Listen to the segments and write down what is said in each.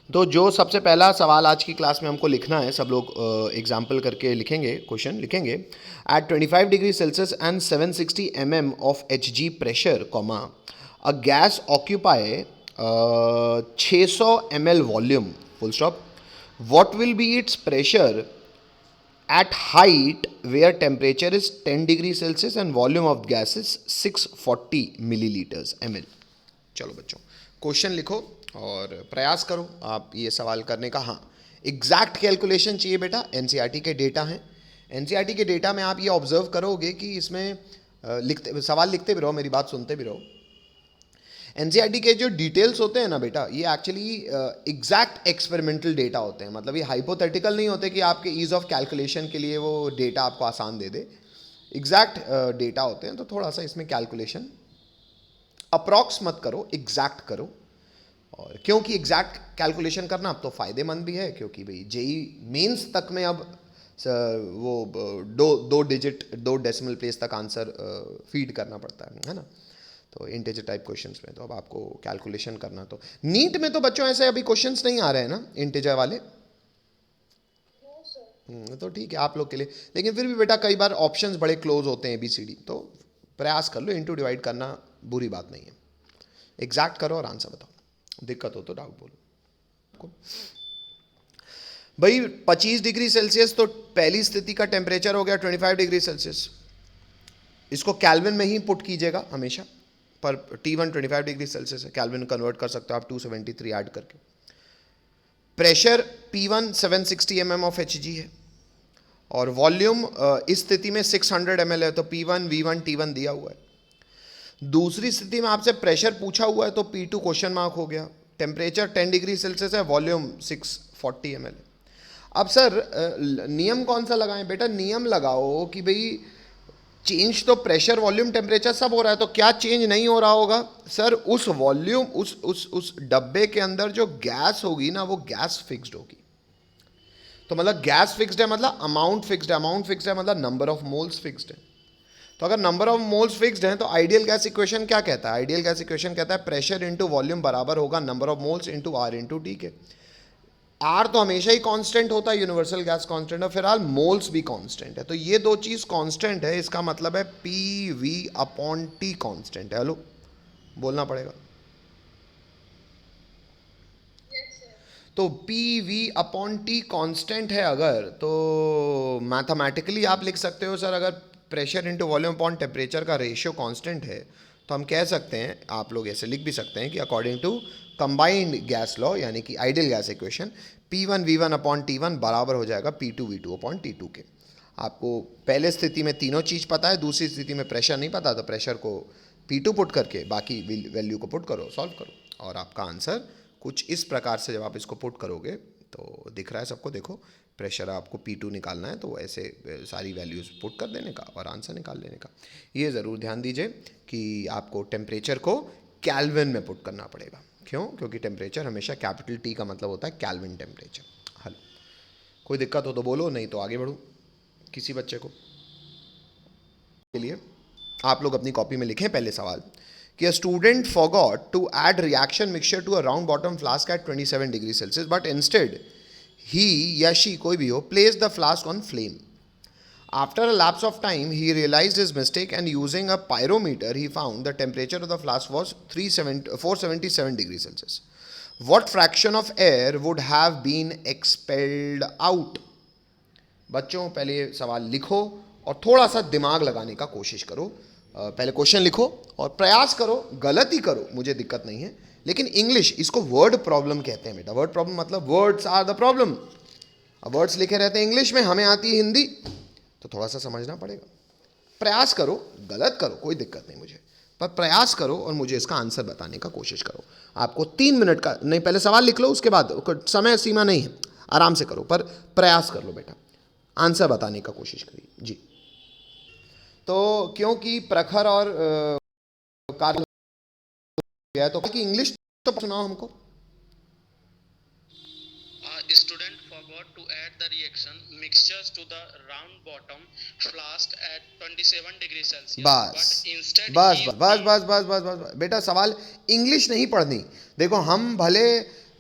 तो जो सबसे पहला सवाल आज की क्लास में हमको लिखना है, सब लोग एग्जाम्पल करके लिखेंगे, क्वेश्चन लिखेंगे। At 25 degree Celsius and 760 mm of H G pressure comma a gas occupy 600 ml volume full stop, what will be its pressure at height where temperature is 10 degree Celsius and volume of gas is 640 milliliters ml। चलो बच्चों, question लिखो और प्रयास करो आप ये सवाल करने का। हाँ, एग्जैक्ट कैलकुलेशन चाहिए बेटा, एनसीईआरटी के डेटा हैं। एनसीईआरटी के डेटा में आप ये ऑब्जर्व करोगे कि इसमें लिखते सवाल लिखते भी रहो, मेरी बात सुनते भी रहो। एनसीईआरटी के जो डिटेल्स होते हैं ना बेटा, ये एक्चुअली एग्जैक्ट एक्सपेरिमेंटल डेटा होते हैं। मतलब ये हाइपोथेटिकल नहीं होते कि आपके ईज ऑफ कैलकुलेशन के लिए वो डेटा आपको आसान दे दे। एग्जैक्ट डेटा होते हैं, तो थोड़ा सा इसमें कैलकुलेशन अप्रॉक्स मत करो, एग्जैक्ट करो। और क्योंकि एग्जैक्ट कैलकुलेशन करना अब तो फ़ायदेमंद भी है, क्योंकि भाई जेई मेंस तक में अब वो दो डिजिट 2 डेसिमल प्लेस तक आंसर फीड करना पड़ता है ना। तो इंटीजर टाइप क्वेश्चंस में तो अब आपको कैलकुलेशन करना, तो नीट में तो बच्चों ऐसे अभी क्वेश्चंस नहीं आ रहे हैं ना इंटीजर वाले। तो ठीक है आप लोग के लिए, लेकिन फिर भी बेटा कई बार ऑप्शंस बड़े क्लोज होते हैं ABCD, तो प्रयास कर लो, इनटू डिवाइड करना बुरी बात नहीं है। एग्जैक्ट करो और आंसर बताओ, दिक्कत हो तो डाउट बोलो। भाई 25 डिग्री सेल्सियस तो पहली स्थिति का टेम्परेचर हो गया 25 डिग्री सेल्सियस। इसको कैल्विन में ही पुट कीजिएगा हमेशा, पर T1 25 डिग्री सेल्सियस है, कैल्विन कन्वर्ट कर सकते हो आप 273 ऐड करके। Pressure P1 760 mm of Hg है, और वॉल्यूम इस स्थिति में 600 ml है, तो P1 V1 T1 दिया हुआ है। दूसरी स्थिति में आपसे प्रेशर पूछा हुआ है, तो P2 क्वेश्चन मार्क हो गया। टेम्परेचर 10 डिग्री सेल्सियस है, वॉल्यूम 640 ml है। अब सर नियम कौन सा लगाएं बेटा? नियम लगाओ कि भाई चेंज तो प्रेशर वॉल्यूम टेम्परेचर सब हो रहा है, तो क्या चेंज नहीं हो रहा होगा? सर उस वॉल्यूम उस डब्बे के अंदर जो गैस होगी ना, वो गैस फिक्स्ड होगी। तो मतलब गैस फिक्स्ड है मतलब अमाउंट फिक्स्ड है, अमाउंट फिक्स्ड है मतलब नंबर ऑफ मोल्स फिक्स्ड है। तो अगर नंबर ऑफ मोल्स फिक्स्ड है तो आइडियल गैस इक्वेशन क्या कहता है? आइडियल गैस इक्वेशन कहता है प्रेशर इंटू वॉल्यूम बराबर होगा number of moles into R into T के। आर तो हमेशा ही कांस्टेंट होता है, यूनिवर्सल गैस कांस्टेंट, और फिलहाल मोल्स भी कांस्टेंट है। तो ये दो चीज़ कांस्टेंट है, इसका मतलब है P V upon T constant है। हेलो, बोलना पड़ेगा। तो P V upon T constant है अगर, तो मैथमेटिकली आप लिख सकते हो सर, अगर pressure into volume upon temperature का रेशियो कांस्टेंट है, तो हम कह सकते हैं, आप लोग ऐसे लिख भी सकते हैं कि according to combined gas law, यानी कि ideal gas equation, P1 V1 upon T1 बराबर हो जाएगा P2 V2 अपॉन T2 के। आपको पहले स्थिति में तीनों चीज़ पता है, दूसरी स्थिति में प्रेशर नहीं पता, तो प्रेशर को P2 पुट करके बाकी वैल्यू को पुट करो, सॉल्व करो, और आपका आंसर कुछ इस प्रकार से जब आप इसको पुट करोगे तो दिख रहा है सबको, देखो प्रेशर आपको P2 निकालना है, तो ऐसे सारी वैल्यूज़ पुट कर देने का और आंसर निकाल लेने का। ये ज़रूर ध्यान दीजिए कि आपको टेम्परेचर को कैल्विन में पुट करना पड़ेगा। क्यों? क्योंकि टेम्परेचर हमेशा कैपिटल T का मतलब होता है कैल्विन टेम्परेचर। हल, कोई दिक्कत हो तो बोलो, नहीं तो आगे बढ़ूँ किसी बच्चे को के लिए। आप लोग अपनी कॉपी में लिखें पहले सवाल कि a student forgot to add reaction mixture to a round bottom flask at 27 degree Celsius, but instead he या she कोई भी हो placed the flask on flame. After a lapse of time, he realized his mistake and using a pyrometer, he found the temperature of the flask was 477 degrees Celsius. What fraction of air would have been expelled out? बच्चों पहले सवाल लिखो और थोड़ा सा दिमाग लगाने का कोशिश करो। पहले क्वेश्चन लिखो और प्रयास करो, गलत ही करो, मुझे दिक्कत नहीं है, लेकिन इंग्लिश इसको वर्ड प्रॉब्लम कहते हैं बेटा। वर्ड प्रॉब्लम मतलब वर्ड्स आर द प्रॉब्लम। अब वर्ड्स लिखे रहते हैं इंग्लिश में, हमें आती है हिंदी, तो थोड़ा सा समझना पड़ेगा। प्रयास करो, गलत करो, कोई दिक्कत नहीं मुझे, पर प्रयास करो और मुझे इसका आंसर बताने का कोशिश करो। आपको 3 मिनट का नहीं, पहले सवाल लिख लो, उसके बाद समय सीमा नहीं है, आराम से करो, पर प्रयास कर लो बेटा, आंसर बताने का कोशिश करिए जी। तो क्योंकि प्रखर और कार्य गया, तो कि इंग्लिश तो सुनाओ हमको। Student forgot to add the reaction mixtures to the round bottom flask at 27 degree Celsius. बस But instead बस he बस बस बस बस बस बस बेटा, सवाल इंग्लिश नहीं पढ़नी। देखो हम भले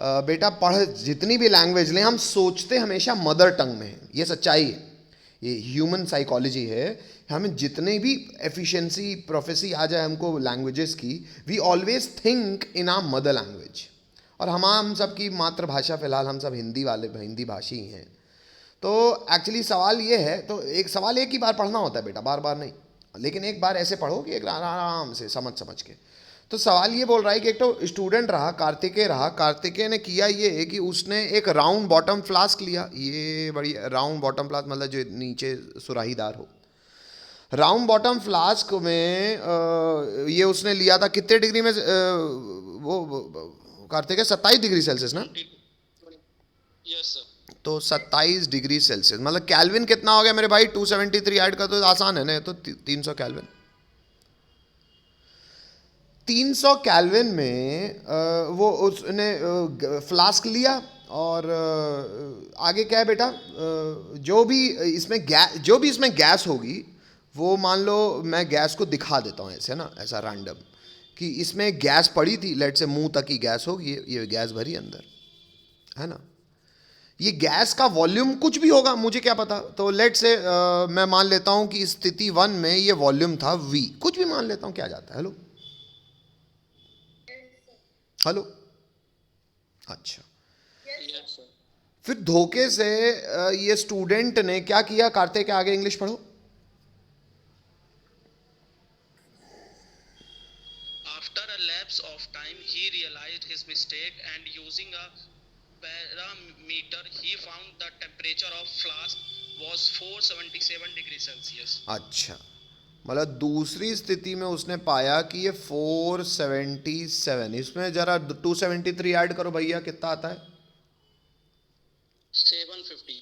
बेटा पढ़ जितनी भी लैंग्वेज लें हम सोचते हमेशा मदर टंग में हैं, ये सच्चाई है, ये ह्यूमन साइकोलॉजी है। हमें जितने भी एफिशिएंसी प्रोफेसी आ जाए हमको लैंग्वेजेस की, we always think in our mother language. और हम सब की मातृभाषा फिलहाल हम सब हिंदी वाले हिंदी भाषी ही हैं। तो एक्चुअली सवाल ये है, तो एक सवाल एक ही बार पढ़ना होता है बेटा, बार बार नहीं, लेकिन एक बार ऐसे पढ़ो कि एक आराम से समझ समझ के। तो सवाल ये बोल रहा है कि एक तो स्टूडेंट रहा, कार्तिकेय ने किया ये कि उसने एक राउंड बॉटम फ्लास्क लिया। ये बड़ी राउंड बॉटम फ्लास्क मतलब जो नीचे सुराहीदार हो। राउंड बॉटम फ्लास्क में ये उसने लिया था कितने डिग्री में, कार्तिकेय 27 डिग्री सेल्सियस ना? Yes sir. तो 27 डिग्री सेल्सियस मतलब कैल्विन कितना हो गया मेरे भाई? 273 ऐड कर तो आसान है ना, तो 300 कैल्विन। 300 कैल्विन में वो उसने फ्लास्क लिया और आगे क्या है बेटा, जो भी इसमें गैस होगी वो मान लो मैं गैस को दिखा देता हूँ ऐसे ना, ऐसा रैंडम कि इसमें गैस पड़ी थी, लेट से मुंह तक की गैस होगी, ये गैस भरी अंदर है ना। ये गैस का वॉल्यूम कुछ भी होगा, मुझे क्या पता। तो लेट से मैं मान लेता हूँ कि स्थिति 1 में ये वॉल्यूम था V, कुछ भी मान लेता हूँ, क्या जाता है। हेलो हेलो, अच्छा। Yes sir. फिर धोखे से ये स्टूडेंट ने क्या किया, कार्तिक के आगे इंग्लिश पढ़ो। After a lapse of time, he realized his mistake and using a parameter, he found the temperature of flask was 477 degrees Celsius. अच्छा, मतलब दूसरी स्थिति में उसने पाया कि ये 477, इसमें जरा 273 ऐड करो भैया, कितना आता है? 750.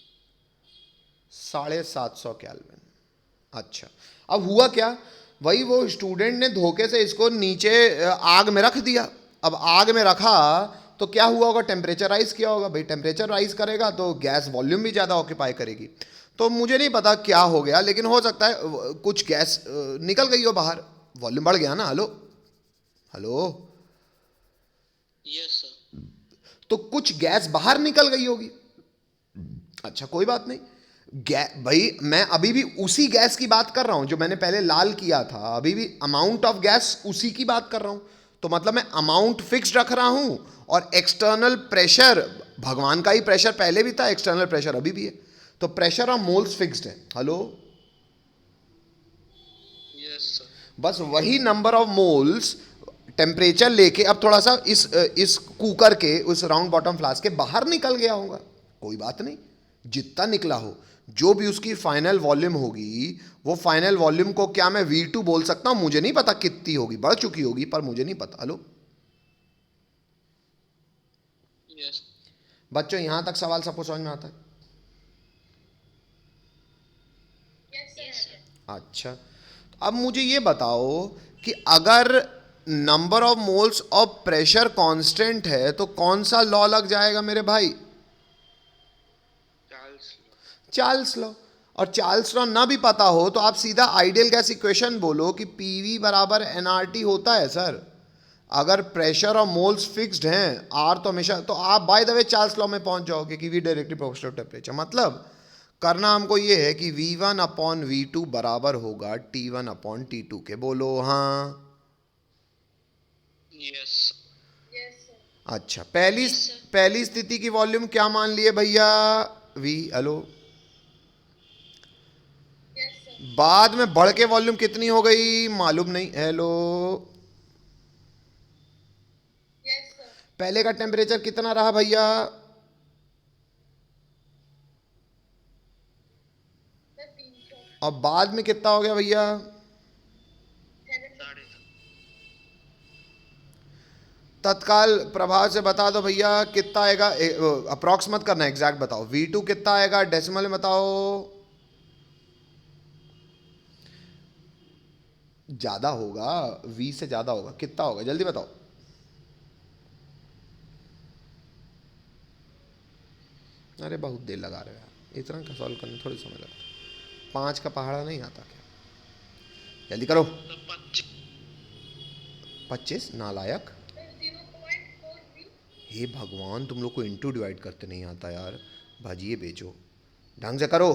750 कैल्विन। अच्छा, अब हुआ क्या, वही वो स्टूडेंट ने धोखे से इसको नीचे आग में रख दिया। अब आग में रखा तो क्या हुआ होगा, टेम्परेचर राइज किया होगा। भाई टेम्परेचर राइज करेगा तो गैस वॉल्यूम भी ज़्यादा ऑक्यूपाई करेगी। तो मुझे नहीं पता क्या हो गया, लेकिन हो सकता है कुछ गैस निकल गई हो बाहर, वॉल्यूम बढ़ गया ना। Hello hello, yes sir. तो कुछ गैस बाहर निकल गई होगी। अच्छा कोई बात नहीं, भाई मैं अभी भी उसी गैस की बात कर रहा हूं जो मैंने पहले लाल किया था, अभी भी अमाउंट ऑफ गैस उसी की बात कर रहा हूं। तो मतलब मैं अमाउंट फिक्स्ड रख रहा हूं और एक्सटर्नल प्रेशर, भगवान का ही प्रेशर पहले भी था, एक्सटर्नल प्रेशर अभी भी है। तो प्रेशर ऑफ मोल्स फिक्स्ड है। Hello, yes sir. बस वही नंबर ऑफ मोल्स टेम्परेचर लेके अब थोड़ा सा इस कुकर के, उस राउंड बॉटम फ्लास्क के बाहर निकल गया होगा। कोई बात नहीं, जितना निकला हो, जो भी उसकी फाइनल वॉल्यूम होगी, वो फाइनल वॉल्यूम को क्या मैं V2 बोल सकता हूं? मुझे नहीं पता कितनी होगी, बढ़ चुकी होगी पर मुझे नहीं पता। Hello yes. बच्चों, यहां तक सवाल सबको समझ में आता है? अच्छा, अब मुझे ये बताओ कि अगर number of moles of pressure constant है तो कौन सा लॉ लग जाएगा मेरे भाई? Charles law. और चार्ल्स लॉ ना भी पता हो तो आप सीधा आइडियल गैस इक्वेशन बोलो कि PV बराबर nRT होता है सर। अगर प्रेशर और मोल्स फिक्स्ड हैं, R तो हमेशा, तो आप by the way Charles law में पहुंच जाओगे कि V directly proportional to temperature. मतलब करना हमको ये है कि V1 अपॉन V2 बराबर होगा T1 अपॉन T2 के। बोलो हाँ। यस। अच्छा, पहली स्थिति की वॉल्यूम क्या मान लिए भैया? V। हेलो, बाद में बढ़ के वॉल्यूम कितनी हो गई मालूम नहीं। हेलो, पहले का टेम्परेचर कितना रहा भैया? और बाद में कितना हो गया भैया? तत्काल प्रभाव से बता दो भैया कितना आएगा, अप्रॉक्स मत करना, एग्जैक्ट बताओ। V2 कितना आएगा डेसिमल में बताओ। ज्यादा होगा, V से ज्यादा होगा, कितना होगा जल्दी बताओ। अरे बहुत देर लगा रहे हो यार, इतना का सॉल्व करने थोड़ी समय लगता है। 5 का पहाड़ा नहीं आता क्या? जल्दी करो। 25 नालायक। हे भगवान, तुम लोग को इंटू डिवाइड करते नहीं आता यार, भाजिए बेचो, ढंग से करो।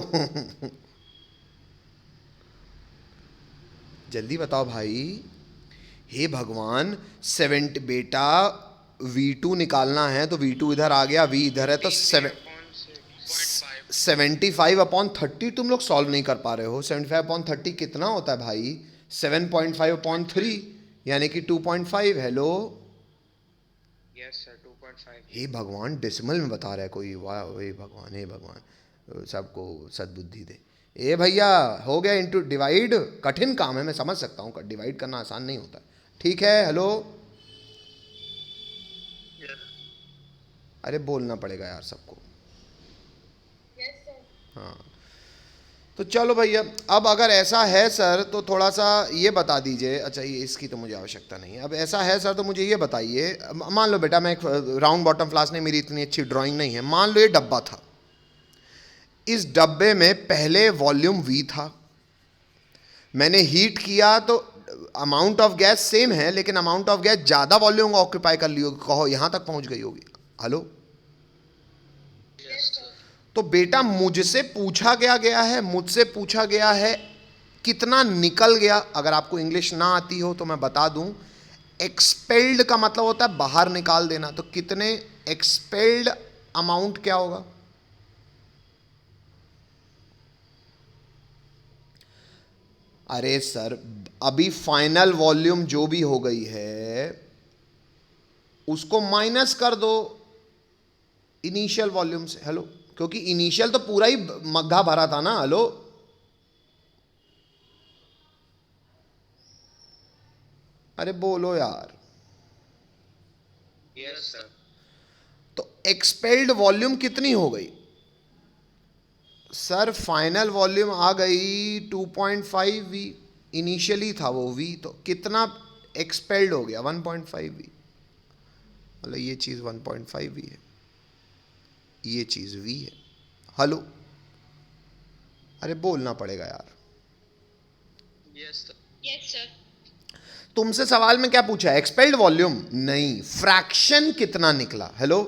जल्दी बताओ भाई। हे भगवान, 70 बेटा, V2 निकालना है तो V2 इधर आ गया, V इधर है तो 75/30 तुम लोग सॉल्व नहीं कर पा रहे हो। 75/30 कितना होता है भाई? 7.5/3 यानी कि 2.5। Hello, yes sir 2.5। हे भगवान, डेसिमल में बता रहा है कोई, वाह, हे भगवान, हे भगवान, सबको सद्बुद्धि दे। ए भैया, हो गया इंटू डिवाइड, कठिन काम है, मैं समझ सकता हूँ, डिवाइड करना आसान नहीं होता। ठीक है, हेलो, अरे बोलना पड़ेगा यार सबको। हाँ, तो चलो भैया, अब अगर ऐसा है सर तो थोड़ा सा ये बता दीजिए। अच्छा, ये इसकी तो मुझे आवश्यकता नहीं है। अब ऐसा है सर तो मुझे ये बताइए, मान लो बेटा, मैं एक राउंड बॉटम फ्लास्क, नहीं मेरी इतनी अच्छी ड्राइंग नहीं है, मान लो ये डब्बा था, इस डब्बे में पहले वॉल्यूम V था, मैंने हीट किया तो अमाउंट ऑफ गैस सेम है, लेकिन अमाउंट ऑफ गैस ज़्यादा वॉल्यूम ऑक्यूपाई कर ली होगी, कहो यहाँ तक पहुँच गई होगी। हेलो, तो बेटा मुझसे पूछा गया है, मुझसे पूछा गया है कितना निकल गया। अगर आपको इंग्लिश ना आती हो तो मैं बता दूं, एक्सपेल्ड का मतलब होता है बाहर निकाल देना, तो कितने एक्सपेल्ड अमाउंट क्या होगा? अरे सर, अभी फाइनल वॉल्यूम जो भी हो गई है उसको माइनस कर दो इनिशियल वॉल्यूम से। हेलो, क्योंकि इनिशियल तो पूरा ही मग्घा भरा था ना। हेलो, अरे बोलो यार। Yes sir. तो एक्सपेल्ड वॉल्यूम कितनी हो गई सर? फाइनल वॉल्यूम आ गई 2.5V, इनिशियली था वो V, तो कितना एक्सपेल्ड हो गया? 1.5V। मतलब ये चीज़ 1.5V है, ये चीज़ V है। हेलो, अरे बोलना पड़ेगा यार। Yes sir. Yes sir. तुमसे सवाल में क्या पूछा है? एक्सपेल्ड वॉल्यूम नहीं, फ्रैक्शन कितना निकला। Hello,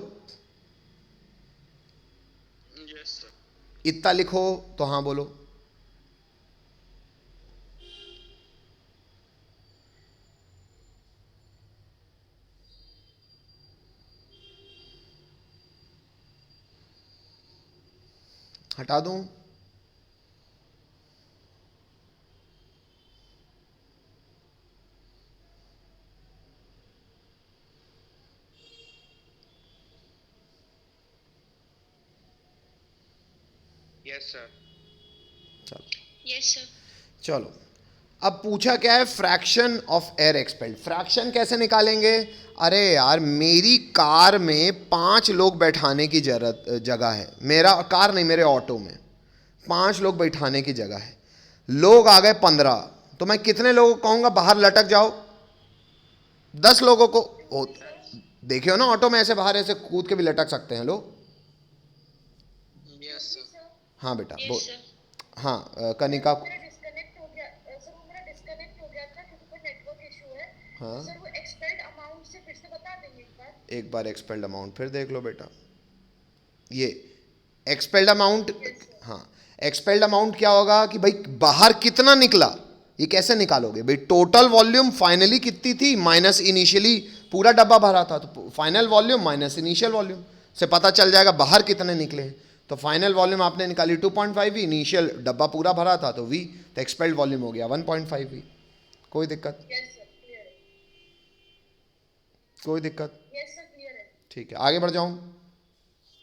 yes sir. इतना लिखो तो हाँ बोलो। हटा दूं? Yes sir. चलो, यस सर। चलो, अब पूछा क्या है? Fraction of air expelled. Fraction कैसे निकालेंगे? अरे यार, मेरी कार में 5 लोग बैठाने की जगह है, मेरा कार नहीं, मेरे ऑटो में 5 लोग बैठाने की जगह है, लोग आ गए 15, तो मैं कितने लोगों को कहूंगा बाहर लटक जाओ? 10 लोगों को। देखियो ना, ऑटो में ऐसे बाहर ऐसे कूद के भी लटक सकते हैं लोग। Yes sir. हाँ बेटा, यस बोल। सर। हाँ, कनिका को। मेरा डिस्कनेक्ट हो गया सर, वो मेरा डिस्कनेक्ट हो गया था क्योंकि कोई नेटवर्क इशू है। हाँ, सर वो एक्सपेल्ड अमाउंट से फिर से बता देंगे एक बार? एक बार एक्सपेल्ड अमाउंट फिर देख लो बेटा। ये एक्सपेल्ड अमाउंट, हाँ, एक्सपेल्ड अमाउंट क्या होगा कि भाई बाहर कितना निकला, ये कैसे निकालोगे भाई? टोटल वॉल्यूम फाइनली कितनी थी माइनस इनिशियली, पूरा डब्बा भरा था, तो final volume minus initial volume से पता चल जाएगा बाहर कितने निकले हैं। तो फाइनल वॉल्यूम आपने निकाली 2.5V, इनिशियल डब्बा पूरा भरा था तो V, तो एक्सपेल्ड वॉल्यूम हो गया 1.5V। कोई दिक्कत? यस सर, क्लियर है। कोई दिक्कत? यस सर, क्लियर है। ठीक है, आगे बढ़ जाऊं?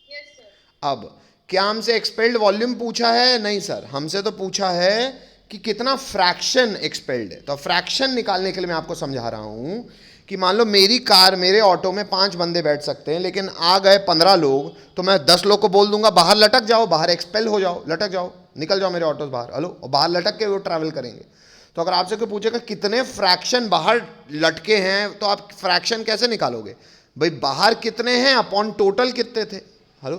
Yes sir. अब क्या हमसे एक्सपेल्ड वॉल्यूम पूछा है? नहीं सर, हमसे तो पूछा है कि कितना फ्रैक्शन एक्सपेल्ड है। तो फ्रैक्शन निकालने के लिए मैं आपको समझा रहा हूं कि मान लो मेरी कार, मेरे ऑटो में 5 बंदे बैठ सकते हैं, लेकिन आ गए 15 लोग, तो मैं 10 लोग को बोल दूंगा बाहर लटक जाओ, बाहर एक्सपेल हो जाओ, लटक जाओ, निकल जाओ मेरे ऑटो से बाहर। हेलो, और बाहर लटक के वो ट्रैवल करेंगे। तो अगर आपसे कोई पूछेगा कितने फ्रैक्शन बाहर लटके हैं, तो आप फ्रैक्शन कैसे निकालोगे भाई? बाहर कितने हैं अपॉन टोटल कितने थे। Hello,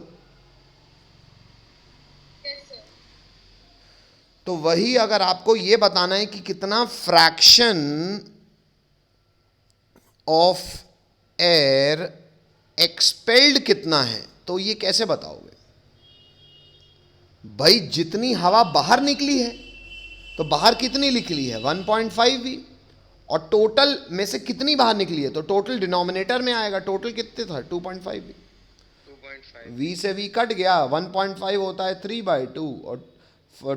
yes sir. तो वही अगर आपको ये बताना है कि कितना फ्रैक्शन ऑफ एयर एक्सपेल्ड कितना है, तो ये कैसे बताओगे भाई? जितनी हवा बाहर निकली है तो बाहर कितनी निकली है 1.5 वी, और टोटल में से कितनी बाहर निकली है तो टोटल डिनोमिनेटर में आएगा। टोटल कितने था 2.5 वी, 2.5 वी से वी कट गया, 1.5 होता है 3/2 और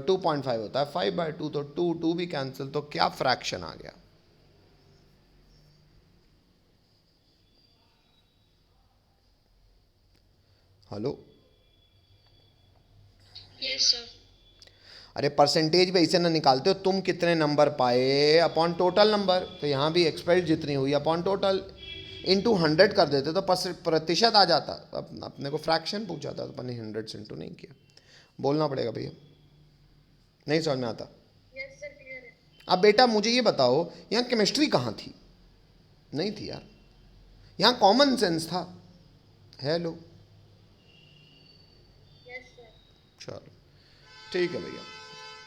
2.5 होता है 5/2, तो 2 भी कैंसिल, तो क्या फ्रैक्शन आ गया? Hello, yes sir. अरे परसेंटेज पे इसे ना निकालते हो तुम, कितने नंबर पाए अपॉन टोटल नंबर, तो यहाँ भी एक्सपेल्ड जितनी हुई अपॉन टोटल इंटू 100 कर देते तो प्रतिशत आ जाता। अपने को फ्रैक्शन पूछा था तो अपने 100 से इंटू नहीं किया। बोलना पड़ेगा भैया, नहीं समझ में आता। यस सर, क्लियर है। अब बेटा मुझे ये बताओ, यहाँ केमिस्ट्री कहाँ थी? नहीं थी यार, यहाँ कॉमन सेंस था। Hello, yes sir. चलो ठीक है भैया।